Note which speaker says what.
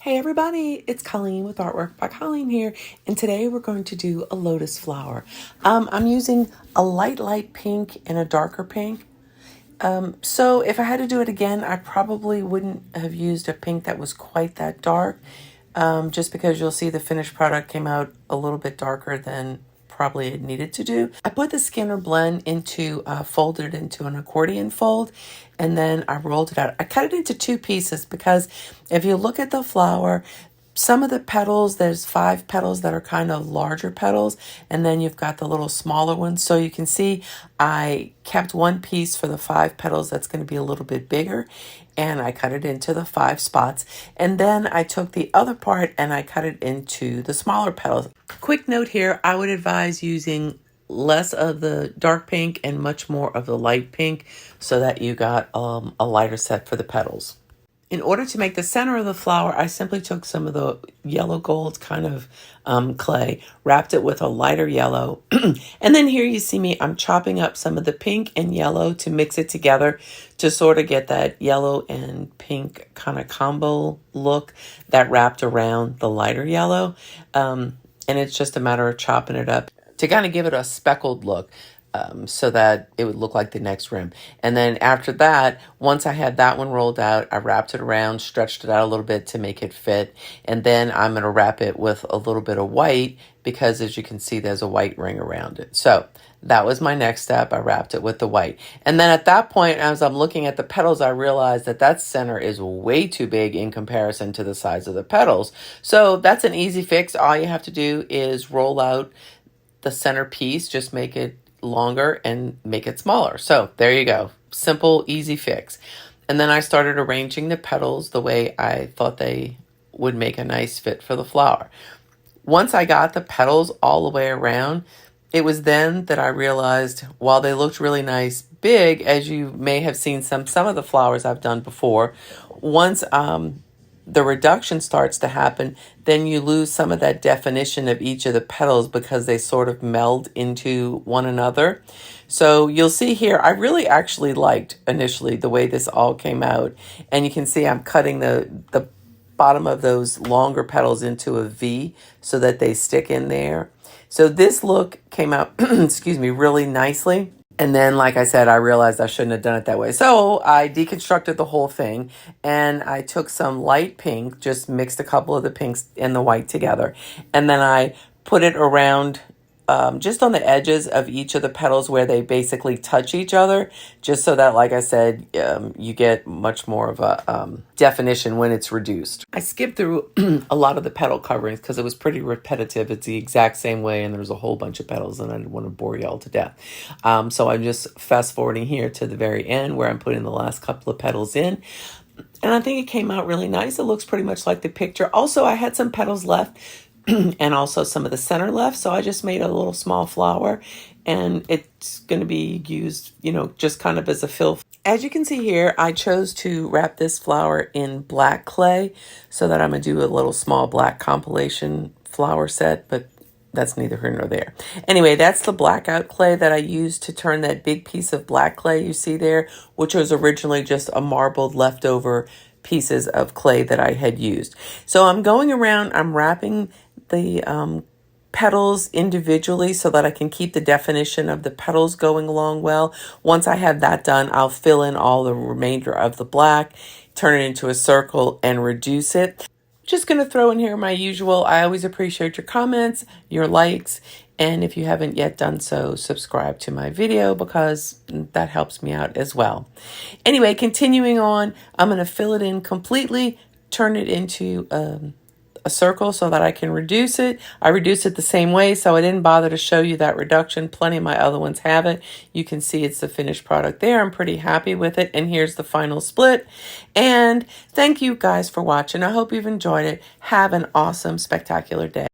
Speaker 1: Hey everybody, it's Colleen with Artwork by Colleen here, and today we're going to do a lotus flower. I'm using a light pink and a darker pink. So if I had to do it again, I probably wouldn't have used a pink that was quite that dark, just because you'll see the finished product came out a little bit darker than probably it needed to do. I put the Skinner blend into, folded into an accordion fold, and then I rolled it out. I cut it into two pieces because if you look at the flower, some of the petals, there's 5 petals that are kind of larger petals, and then you've got the little smaller ones. So you can see I kept one piece for the 5 petals that's going to be a little bit bigger, and I cut it into the 5 spots. And then I took the other part and I cut it into the smaller petals. Quick note here, I would advise using less of the dark pink and much more of the light pink so that you got a lighter set for the petals. In order to make the center of the flower, I simply took some of the yellow gold kind of clay, wrapped it with a lighter yellow. And then here you see me, I'm chopping up some of the pink and yellow to mix it together to sort of get that yellow and pink kind of combo look that wrapped around the lighter yellow. And it's just a matter of chopping it up to kind of give it a speckled look. So that it would look like the next rim. And then after that, once I had that one rolled out, I wrapped it around, stretched it out a little bit to make it fit. And then I'm going to wrap it with a little bit of white because as you can see, there's a white ring around it. So that was my next step. I wrapped it with the white. And then at that point, as I'm looking at the petals, I realized that that center is way too big in comparison to the size of the petals. So that's an easy fix. All you have to do is roll out the center piece, just make it longer and make it smaller. So there you go. Simple, easy fix. And then I started arranging the petals the way I thought they would make a nice fit for the flower. Once I got the petals all the way around, it was then that I realized while they looked really nice big, as you may have seen some of the flowers I've done before, once the reduction starts to happen, then you lose some of that definition of each of the petals because they sort of meld into one another. So you'll see here, I really actually liked initially the way this all came out. And you can see I'm cutting the bottom of those longer petals into a V so that they stick in there. So this look came out, excuse me, really nicely. And then, like I said, I realized I shouldn't have done it that way. So I deconstructed the whole thing and I took some light pink, just mixed a couple of the pinks and the white together. And then I put it around just on the edges of each of the petals where they basically touch each other, just so that, like I said, you get much more of a definition when it's reduced. I skipped through a lot of the petal coverings because it was pretty repetitive. It's the exact same way and there's a whole bunch of petals and I didn't want to bore you all to death. So I'm just fast forwarding here to the very end where I'm putting the last couple of petals in. And I think it came out really nice. It looks pretty much like the picture. Also, I had some petals left and also some of the center left. So I just made a little small flower and it's going to be used, you know, just kind of as a fill. As you can see here, I chose to wrap this flower in black clay so that I'm going to do a little small black compilation flower set, but that's neither here nor there. Anyway, that's the blackout clay that I used to turn that big piece of black clay you see there, which was originally just a marbled leftover pieces of clay that I had used. So I'm going around, I'm wrapping the petals individually so that I can keep the definition of the petals going along well. Once I have that done, I'll fill in all the remainder of the black, turn it into a circle and reduce it. Just going to throw in here my usual. I always appreciate your comments, your likes, and if you haven't yet done so, subscribe to my video because that helps me out as well. Anyway, continuing on, I'm going to fill it in completely, turn it into a circle so that I can reduce it. I reduce it the same way, so I didn't bother to show you that reduction. Plenty of my other ones have it. You can see it's the finished product there. I'm pretty happy with it. And here's the final split. And thank you guys for watching. I hope you've enjoyed it. Have an awesome, spectacular day.